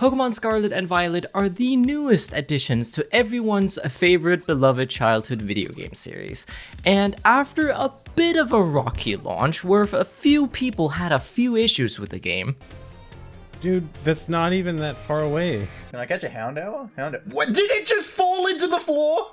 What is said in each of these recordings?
Pokemon Scarlet and Violet are the newest additions to everyone's favorite beloved childhood video game series. And after a bit of a rocky launch where a few people had a few issues with the game. Dude, that's not even that far away. Can I catch a Houndour? What? Did it just fall into the floor?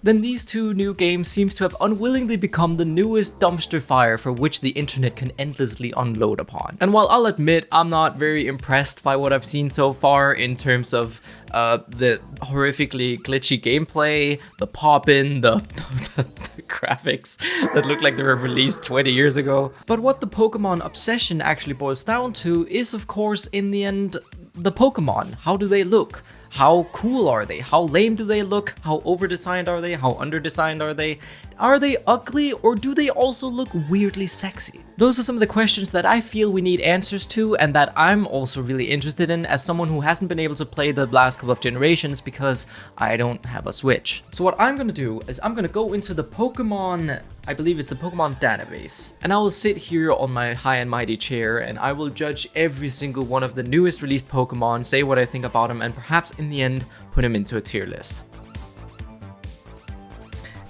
Then these two new games seems to have unwillingly become the newest dumpster fire for which the internet can endlessly unload upon. And while I'll admit I'm not very impressed by what I've seen so far in terms of the horrifically glitchy gameplay, the pop-in, the graphics that look like they were released 20 years ago. But what the Pokemon obsession actually boils down to is, of course, in the end, the Pokemon. How do they look? How cool are they? How lame do they look? How over-designed are they? How under-designed are they? Are they ugly, or do they also look weirdly sexy? Those are some of the questions that I feel we need answers to, and that I'm also really interested in as someone who hasn't been able to play the last couple of generations because I don't have a Switch. So what I'm gonna do is I'm gonna go into the Pokemon, I believe it's the Pokemon database, and I will sit here on my high and mighty chair and I will judge every single one of the newest released Pokemon, say what I think about them, and perhaps in the end put them into a tier list.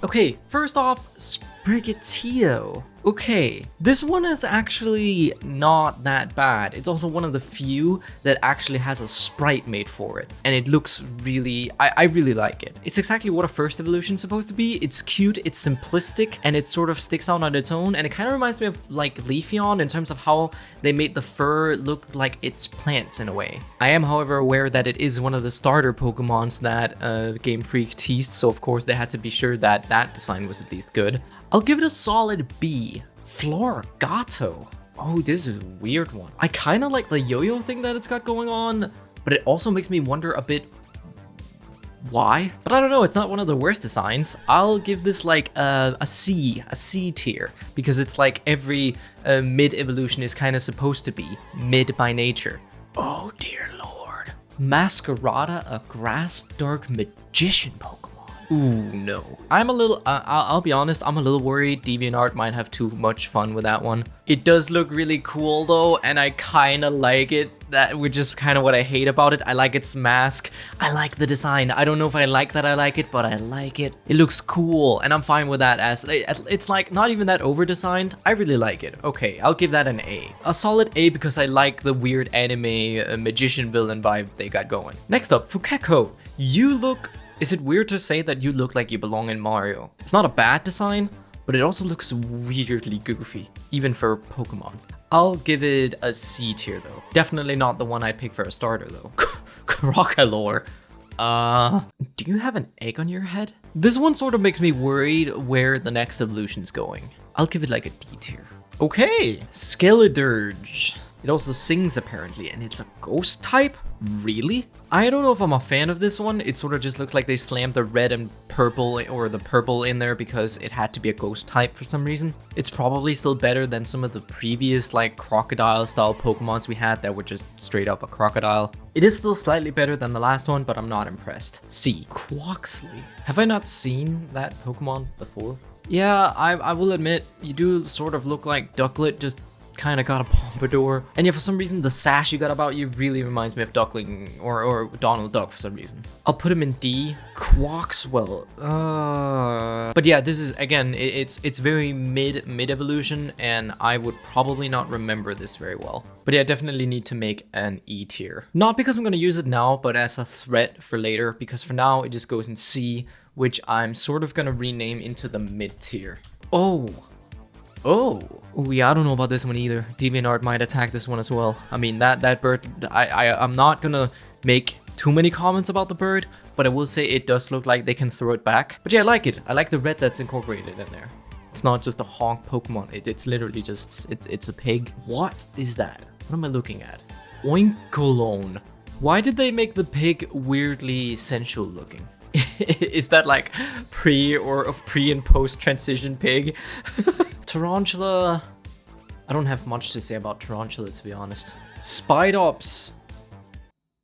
Okay, first off, Sprigatito. Okay, this one is actually not that bad. It's also one of the few that actually has a sprite made for it. And it looks really, I really like it. It's exactly what a first evolution is supposed to be. It's cute, it's simplistic, and it sort of sticks out on its own. And it kind of reminds me of like Leafeon in terms of how they made the fur look like it's plants in a way. I am, however, aware that it is one of the starter Pokemons that Game Freak teased. So of course they had to be sure that that design was at least good. I'll give it a solid B. Florigato. Oh, this is a weird one. I kind of like the yo-yo thing that it's got going on, but it also makes me wonder a bit why. But I don't know, it's not one of the worst designs. I'll give this like a C tier, because it's like every mid-evolution is kind of supposed to be mid by nature. Oh dear lord. Masquerada, a grass dark magician Pokemon. Ooh, no. I'm a little, I'll be honest, I'm a little worried DeviantArt might have too much fun with that one. It does look really cool though, and I kind of like it, which is kind of what I hate about it. I like its mask. I like the design. I don't know if I like that I like it, but I like it. It looks cool, and I'm fine with that as, it's like not even that over-designed. I really like it. Okay, I'll give that an A. A solid A because I like the weird anime magician villain vibe they got going. Next up, Fuecoco. You look... Is it weird to say that you look like you belong in Mario? It's not a bad design, but it also looks weirdly goofy, even for Pokemon. I'll give it a C tier though. Definitely not the one I'd pick for a starter though. Crocalor. Do you have an egg on your head? This one sort of makes me worried where the next evolution is going. I'll give it like a D tier. Okay, Skeledirge. It also sings apparently, and it's a ghost type? Really? I don't know if I'm a fan of this one. It sort of just looks like they slammed the red and purple, or the purple in there because it had to be a ghost type for some reason. It's probably still better than some of the previous like crocodile style Pokemons we had that were just straight up a crocodile. It is still slightly better than the last one, but I'm not impressed. C. Quaxly. Have I not seen that Pokemon before? Yeah, I will admit, you do sort of look like Ducklet, just kind of got a pompadour. And yeah, for some reason the sash you got about you really reminds me of Duckling or Donald Duck for some reason. I'll put him in D. Quaxwell. But yeah, this is again, it's very mid evolution, and I would probably not remember this very well. But yeah, I definitely need to make an E tier. Not because I'm gonna use it now, but as a threat for later, because for now it just goes in C, which I'm sort of gonna rename into the mid tier. Oh, yeah, I don't know about this one either. DeviantArt might attack this one as well. I mean, that bird, I'm not gonna make too many comments about the bird, but I will say it does look like they can throw it back. But yeah, I like it. I like the red that's incorporated in there. It's not just a honk Pokemon. It's literally just, it's a pig. What is that? What am I looking at? Oinkolone. Why did they make the pig weirdly sensual looking? Is that like pre and post transition pig? Tarantula. I don't have much to say about Tarantula, to be honest. Spidops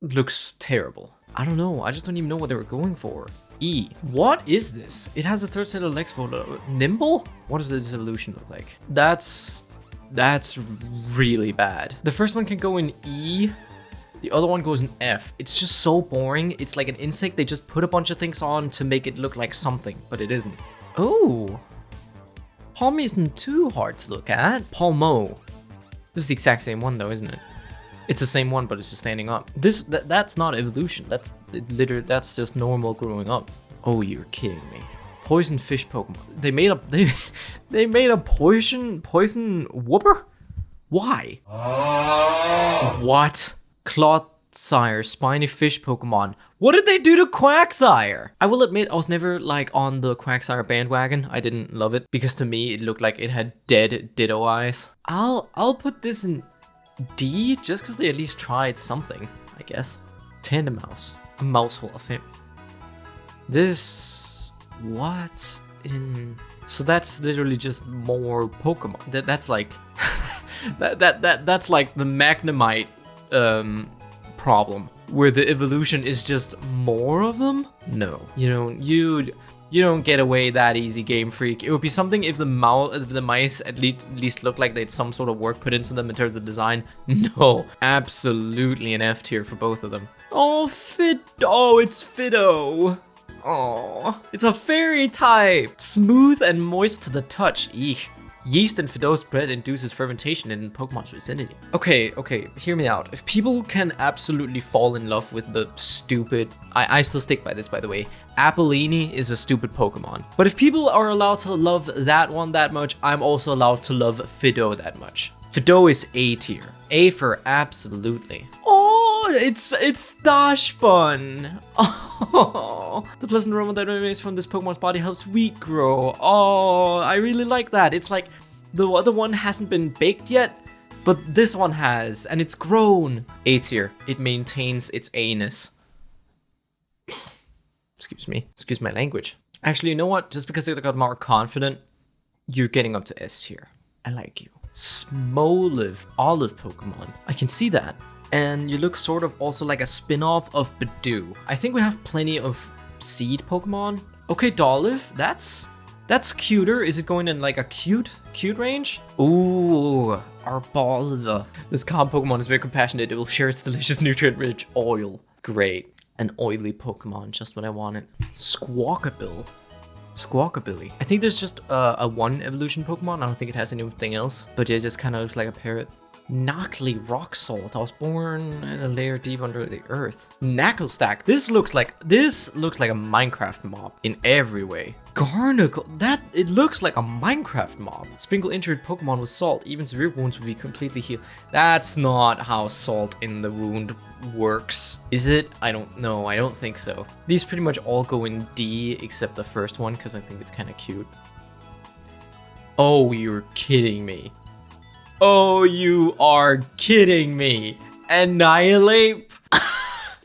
looks terrible. I don't know. I just don't even know what they were going for. E. What is this? It has a third set of legs for Nimble? What does this evolution look like? That's That's really bad. The first one can go in E. The other one goes in F. It's just so boring. It's like an insect. They just put a bunch of things on to make it look like something, but it isn't. Oh. Palm isn't too hard to look at. Palmo. This is the exact same one though, isn't it? It's the same one, but it's just standing up. That's not evolution. That's literally, that's just normal growing up. Oh, you're kidding me. Poison fish Pokemon. They made a poison whooper? Why? What? Clodsire, spiny fish Pokemon. What did they do to Quaxly? I will admit I was never like on the Quaxly bandwagon. I didn't love it because to me it looked like it had dead Ditto eyes. I'll put this in D just because they at least tried something, I guess. Tandem mouse. A mouse hole of fame. This what in so that's literally just more Pokemon. That's like that's like the Magnemite problem where the evolution is just more of them. No, you don't get away that easy, Game Freak. It would be something if the mice at least looked like they had some sort of work put into them in terms of design. No, absolutely an F tier for both of them. Oh, it's Fido. Oh, it's a fairy type. Smooth and moist to the touch. Eek. Yeast and Fido's bread induces fermentation in Pokemon's vicinity. Okay, hear me out. If people can absolutely fall in love with the stupid... I still stick by this, by the way. Appellini is a stupid Pokemon. But if people are allowed to love that one that much, I'm also allowed to love Fido that much. Fido is A tier. A for absolutely. Oh, it's Dashbun. Oh, the pleasant aroma that emanates from this Pokemon's body helps wheat grow. Oh, I really like that. It's like the other one hasn't been baked yet, but this one has, and it's grown. A tier. It maintains its A-ness. Excuse my language. Actually, you know what? Just because I got more confident, you're getting up to S tier. I like you. Smoliv, olive Pokemon. I can see that. And you look sort of also like a spin-off of Badoo. I think we have plenty of seed Pokemon. Okay, Dolliv, that's cuter. Is it going in like a cute range? Ooh, Arboliva. This calm Pokemon is very compassionate. It will share its delicious nutrient-rich oil. Great. An oily Pokemon, just what I wanted. Squawkabill. I think there's just a one evolution Pokemon. I don't think it has anything else. But yeah, it just kind of looks like a parrot. Knockley Rock Salt. I was born in a layer deep under the earth. Knacklestack. This looks like a Minecraft mob in every way. Garnacle. It looks like a Minecraft mob. Sprinkle injured Pokemon with salt. Even severe wounds will be completely healed. That's not how salt in the wound works. Is it? I don't know. I don't think so. These pretty much all go in D except the first one because I think it's kind of cute. Oh, you're kidding me. Oh, you are kidding me. Annihilate?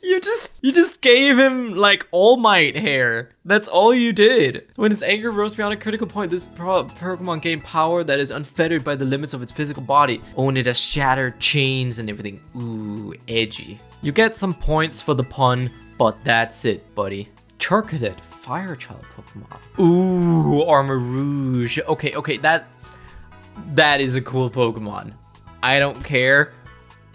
You just gave him like All Might hair. That's all you did. When its anger rose beyond a critical point, this Pokemon gained power that is unfettered by the limits of its physical body. Oh, and it has shattered chains and everything. Ooh, edgy. You get some points for the pun, but that's it, buddy. Charcadet, Fire Child Pokemon. Ooh, Armor Rouge. Okay, that is a cool Pokemon. I don't care.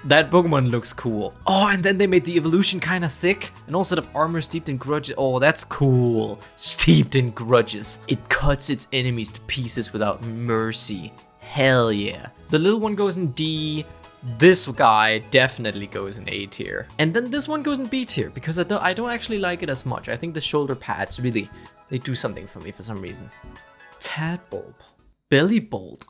That Pokemon looks cool. Oh, and then they made the evolution kind of thick. And also the armor steeped in grudges. Oh, that's cool. Steeped in grudges. It cuts its enemies to pieces without mercy. Hell yeah. The little one goes in D. This guy definitely goes in A tier. And then this one goes in B tier because I don't actually like it as much. I think the shoulder pads really, they do something for me for some reason. Tadbulb. Bellybolt.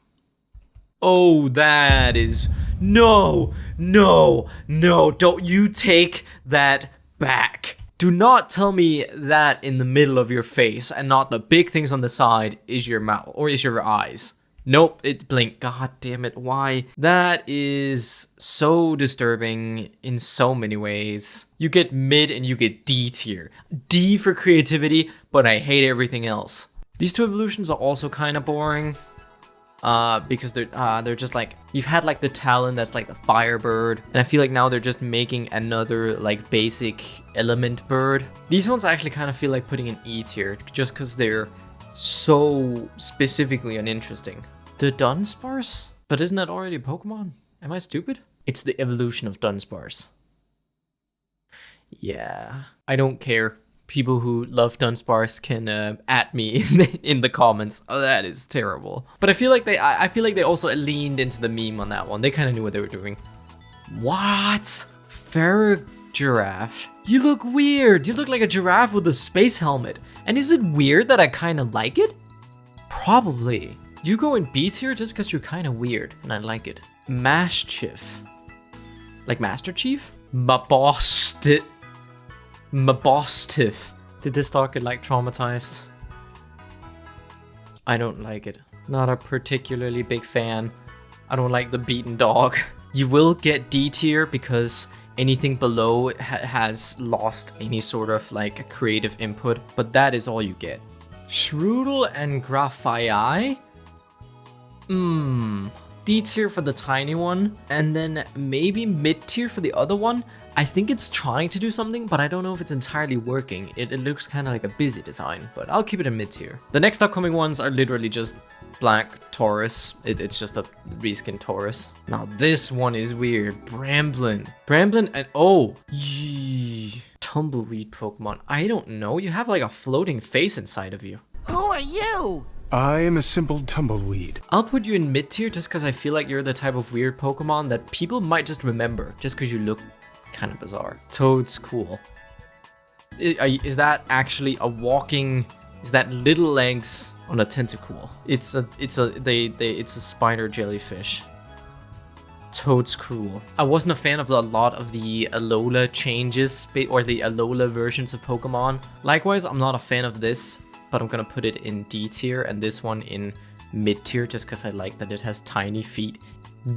Oh, that is... No, don't you take that back. Do not tell me that in the middle of your face and not the big things on the side is your mouth or is your eyes. Nope, it blinked. God damn it, why? That is so disturbing in so many ways. You get mid and you get D tier. D for creativity, but I hate everything else. These two evolutions are also kind of boring. Because they're just like, you've had like the Talon that's like the Firebird, and I feel like now they're just making another like basic element bird. These ones I actually kind of feel like putting in E tier just because they're so specifically uninteresting. The Dunsparce? But isn't that already a Pokemon? Am I stupid? It's the evolution of Dunsparce. Yeah, I don't care. People who love Dunsparce can at me in the comments. Oh, that is terrible. But I feel like they also leaned into the meme on that one. They kind of knew what they were doing. What? Giraffe. You look weird. You look like a giraffe with a space helmet. And is it weird that I kind of like it? Probably. You go in B tier just because you're kind of weird, and I like it. Mashchief. Like Master Chief? Mabostiff. Did this dog get like traumatized? I don't like it. Not a particularly big fan. I don't like the beaten dog. You will get D tier because anything below has lost any sort of like creative input, but that is all you get. Shroodle and Graphii? D tier for the tiny one, and then maybe mid tier for the other one. I think it's trying to do something, but I don't know if it's entirely working. It looks kind of like a busy design, but I'll keep it in mid tier. The next upcoming ones are literally just Black Taurus. It's just a reskin Taurus. Now this one is weird. Bramblin and Tumbleweed Pokemon. I don't know. You have like a floating face inside of you. Who are you? I am a simple tumbleweed. I'll put you in mid tier just because I feel like you're the type of weird Pokemon that people might just remember just because you look kind of bizarre. Toad's cool. Is that actually a walking? Is that little legs on a tentacle? It's a spider jellyfish. Toad's cruel. I wasn't a fan of a lot of the Alola changes or the Alola versions of Pokemon. Likewise, I'm not a fan of this, but I'm gonna put it in D tier and this one in mid tier just because I like that it has tiny feet.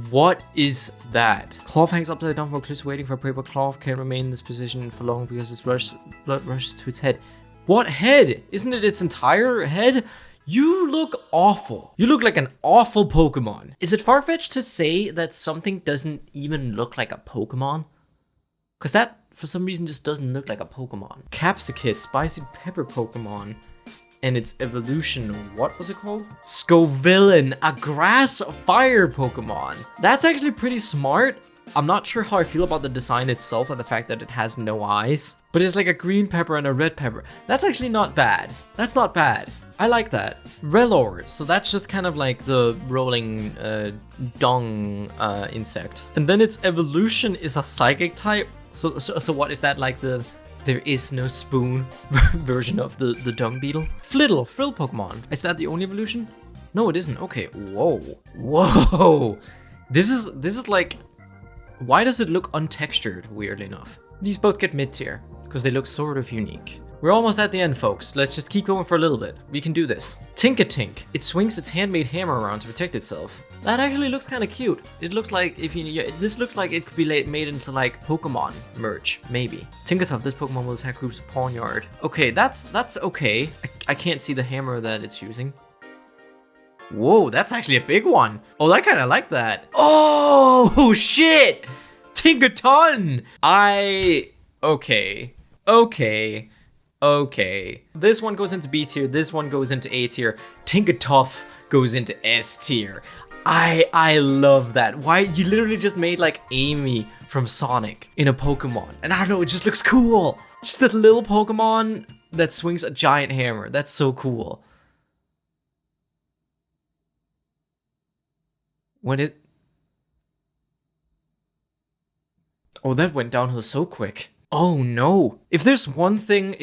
What is that? Cloth hangs upside down for cliffs waiting for a prey, but Cloth can't remain in this position for long because its blood rushes to its head. What head? Isn't it its entire head? You look awful. You look like an awful Pokemon. Is it far-fetched to say that something doesn't even look like a Pokemon? Because that, for some reason, just doesn't look like a Pokemon. Capsicid, spicy pepper Pokemon. And its evolution, what was it called? Scovillain, a grass fire Pokemon. That's actually pretty smart. I'm not sure how I feel about the design itself and the fact that it has no eyes, but it's like a green pepper and a red pepper. That's actually not bad. That's not bad. I like that. Relor, so that's just kind of like the rolling dung insect. And then its evolution is a psychic type. So what is that, like the there is no spoon version of the dung beetle? Frill Pokemon. Is that the only evolution? No, it isn't. Okay. Whoa. This is like, why does it look untextured, weirdly enough? These both get mid tier because they look sort of unique. We're almost at the end, folks. Let's just keep going for a little bit. We can do this. Tinkatink. It swings its handmade hammer around to protect itself. That actually looks kind of cute. It looks like this looks like it could be made into like Pokemon merch, maybe. Tinkatuff. This Pokemon will attack groups of Pawniard. Okay, that's okay. I can't see the hammer that it's using. Whoa, that's actually a big one. Oh, I kind of like that. Oh shit! Tinkaton. Okay. This one goes into B tier, this one goes into A tier, Tinkatuff goes into S tier. I love that. Why? You literally just made like Amy from Sonic in a Pokemon. And I don't know, it just looks cool. Just a little Pokemon that swings a giant hammer. That's so cool. Oh, that went downhill so quick. Oh no. If there's one thing,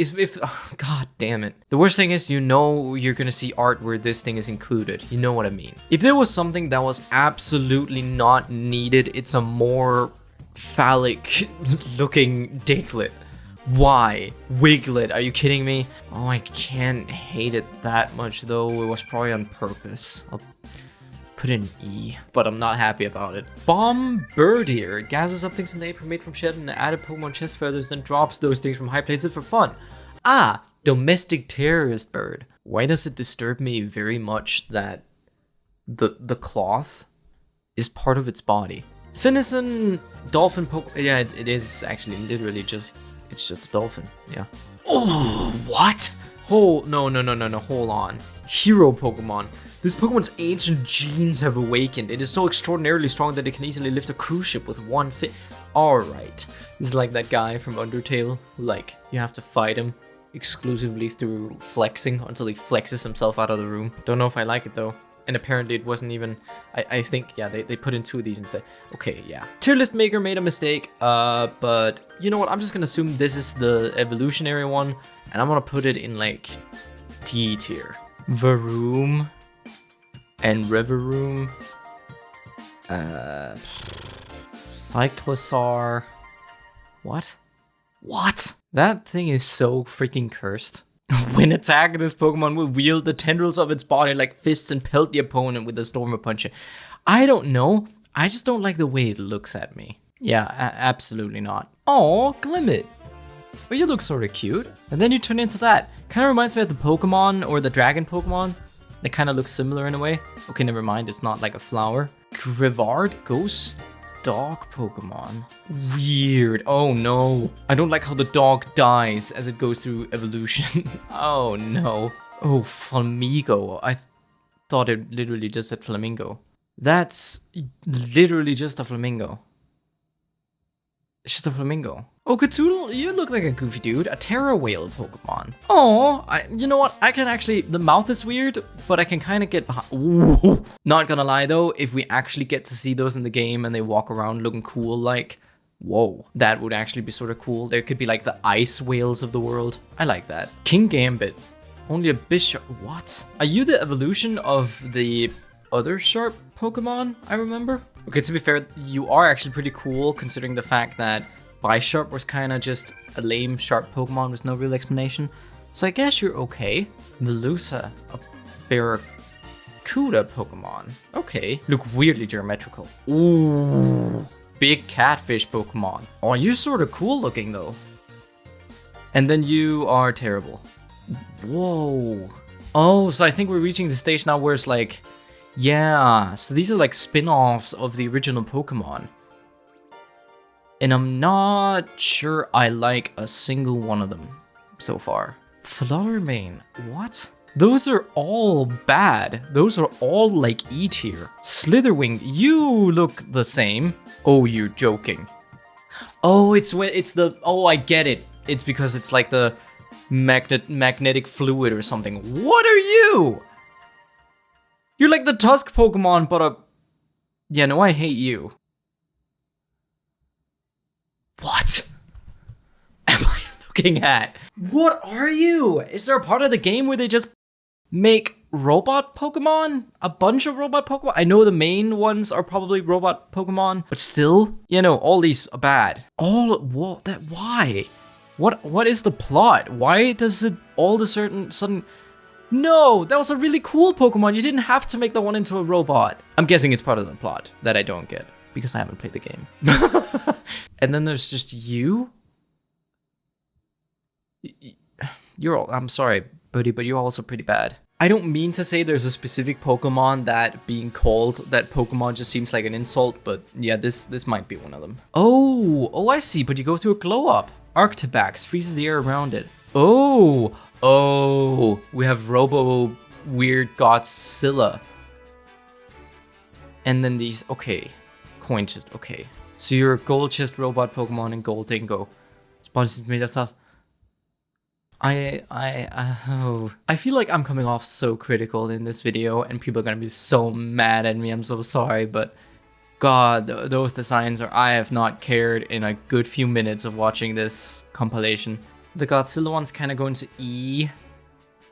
god damn it. The worst thing is, you know you're gonna see art where this thing is included. You know what I mean. If there was something that was absolutely not needed, it's a more phallic looking Diglett. Why? Wiglet, are you kidding me? Oh, I can't hate it that much though. It was probably on purpose. I'll put in E, but I'm not happy about it. Bombardier. It gathers up things in April made from shed and added Pokemon chest feathers, then drops those things from high places for fun. Ah, domestic terrorist bird. Why does it disturb me very much that the cloth is part of its body? Finison, dolphin Yeah, it is actually literally just, it's just a dolphin, yeah. Oh, what? hold on. Hero Pokemon. This Pokemon's ancient genes have awakened. It is so extraordinarily strong that it can easily lift a cruise ship with one fit. Alright. This is like that guy from Undertale, who, like, you have to fight him exclusively through flexing until he flexes himself out of the room. Don't know if I like it though. And apparently it wasn't even, I think, yeah, they put in 2 of these instead. Okay, yeah. Tier list maker made a mistake, but you know what? I'm just gonna assume this is the evolutionary one, and I'm gonna put it in, like, D tier. Varoom and Rivaroom. Cyclosaur. What? What? That thing is so freaking cursed. When attacking, this Pokemon will wield the tendrils of its body like fists and pelt the opponent with a storm of punch. I don't know. I just don't like the way it looks at me. Yeah, absolutely not. Oh, Glimmet. Well, you look sort of cute. And then you turn into that. Kind of reminds me of the Pokemon or the Dragon Pokemon. They kind of look similar in a way. Okay, never mind. It's not like a flower. Grivard Ghost Dog Pokemon. Weird. Oh no. I don't like how the dog dies as it goes through evolution. Oh no. Oh, Flamingo. I thought it literally just said Flamingo. That's literally just a Flamingo. It's just a Flamingo. Oh, Cthulhu, you look like a goofy dude. A Terra Whale Pokemon. Oh, you know what? I can actually, the mouth is weird, but I can kind of get behind. Ooh. Not gonna lie though, if we actually get to see those in the game and they walk around looking cool, like, whoa, that would actually be sort of cool. There could be like the ice whales of the world. I like that. King Gambit. Only a bishop. What? Are you the evolution of the other sharp Pokemon I remember? Okay, to be fair, you are actually pretty cool considering the fact that Bisharp was kind of just a lame sharp Pokemon with no real explanation. So I guess you're okay. Melusa, a Barracuda Pokemon. Okay. Look weirdly geometrical. Ooh. Big catfish Pokemon. Oh, you're sort of cool looking though. And then you are terrible. Whoa. Oh, so I think we're reaching the stage now where it's like, yeah, so these are like spin-offs of the original Pokemon. And I'm not sure I like a single one of them so far. Fluttermane, what? Those are all bad. Those are all like E tier. Slitherwing, you look the same. Oh, you're joking. Oh, it's the, oh, I get it. It's because it's like the magnetic fluid or something. What are you? You're like the Tusk Pokemon, but a... Yeah, no, I hate you. What am I looking at? What are you? Is there a part of the game where they just make robot Pokemon? A bunch of robot Pokemon? I know the main ones are probably robot Pokemon, but still, you know, all these are bad. What? That why? What is the plot? Why does it all of a sudden? No, that was a really cool Pokemon. You didn't have to make the one into a robot. I'm guessing it's part of the plot that I don't get because I haven't played the game. And then there's just you. You're all, I'm sorry, buddy, but you're also pretty bad. I don't mean to say there's a specific Pokemon that being called that Pokemon just seems like an insult, but yeah, this might be one of them. Oh, I see, but you go through a glow up. Arctibax freezes the air around it. Oh, we have Robo Weird Godzilla. And then these, okay, coin chest, okay. So you're a gold chest robot Pokemon and gold dingo. Sponges made of stuff. I feel like I'm coming off so critical in this video and people are gonna be so mad at me. I'm so sorry, but God, those designs are, I have not cared in a good few minutes of watching this compilation. The Godzilla ones kind of go into E,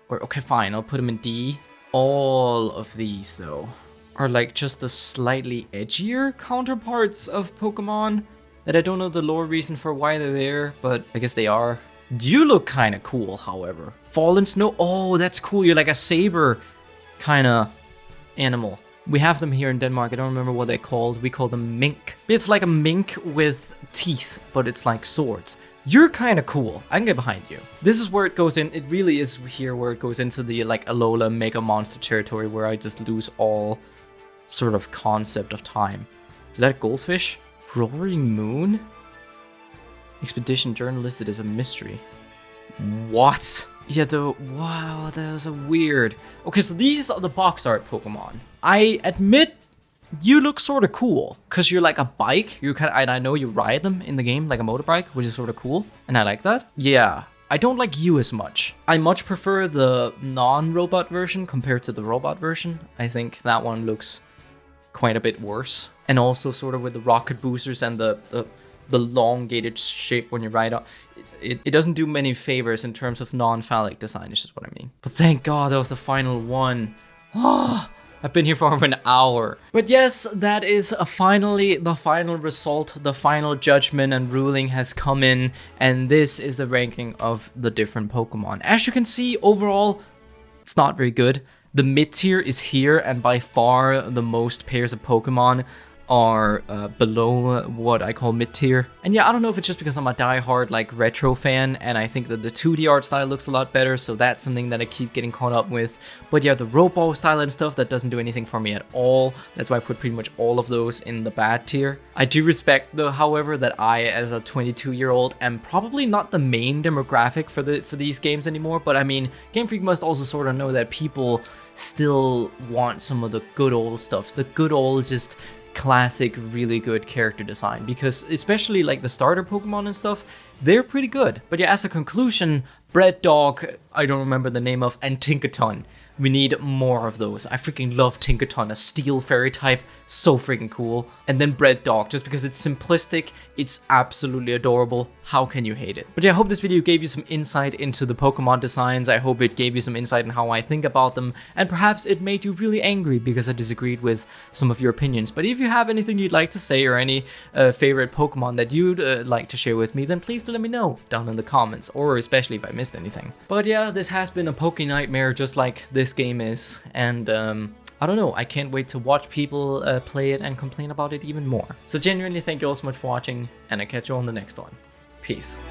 or okay, fine, I'll put them in D. All of these though are like just the slightly edgier counterparts of Pokemon that I don't know the lore reason for why they're there, but I guess they are. You look kind of cool, however. Fallen Snow, oh, that's cool. You're like a saber kind of animal. We have them here in Denmark. I don't remember what they're called. We call them mink. It's like a mink with teeth, but it's like swords. You're kind of cool. I can get behind you. This is where it goes in. It really is here where it goes into the like Alola Mega Monster territory where I just lose all sort of concept of time. Is that a goldfish? Roaring Moon? Expedition journal listed as a mystery. What? Yeah, wow, that was a weird. Okay, so these are the box art Pokemon. I admit you look sort of cool because you're like a bike. You kind of, and I know you ride them in the game like a motorbike, which is sort of cool, and I like that. Yeah, I don't like you as much. I much prefer the non-robot version compared to the robot version. I think that one looks quite a bit worse, and also sort of with the rocket boosters and the elongated shape when you ride up. It doesn't do many favors in terms of non-phallic design, is just what I mean. But thank God that was the final one. Oh, I've been here for over an hour. But yes, that is finally the final result. The final judgment and ruling has come in, and this is the ranking of the different Pokemon. As you can see, overall, it's not very good. The mid-tier is here, and by far the most pairs of Pokemon are below what I call mid-tier. And yeah, I don't know if it's just because I'm a die-hard like retro fan and I think that the 2D art style looks a lot better, so that's something that I keep getting caught up with. But yeah, the robot style and stuff, that doesn't do anything for me at all. That's why I put pretty much all of those in the bad tier. I do respect though, however, that I as a 22-year-old am probably not the main demographic for these games anymore, but I mean, Game Freak must also sort of know that people still want some of the good old stuff, the good old just classic really good character design, because especially like the starter Pokemon and stuff, they're pretty good. But yeah, as a conclusion, Bread Dog, I don't remember the name of, and Tinkaton. We need more of those. I freaking love Tinkaton, a steel fairy type, so freaking cool. And then Bread Dog, just because it's simplistic, it's absolutely adorable. How can you hate it? But yeah, I hope this video gave you some insight into the Pokemon designs. I hope it gave you some insight in how I think about them, and perhaps it made you really angry because I disagreed with some of your opinions. But if you have anything you'd like to say or any favorite Pokemon that you'd like to share with me, then please do let me know down in the comments, or especially if I missed anything. But yeah, this has been a Poke Nightmare just like this game is, and I don't know, I can't wait to watch people play it and complain about it even more. So genuinely thank you all so much for watching, and I'll catch you on the next one. Peace.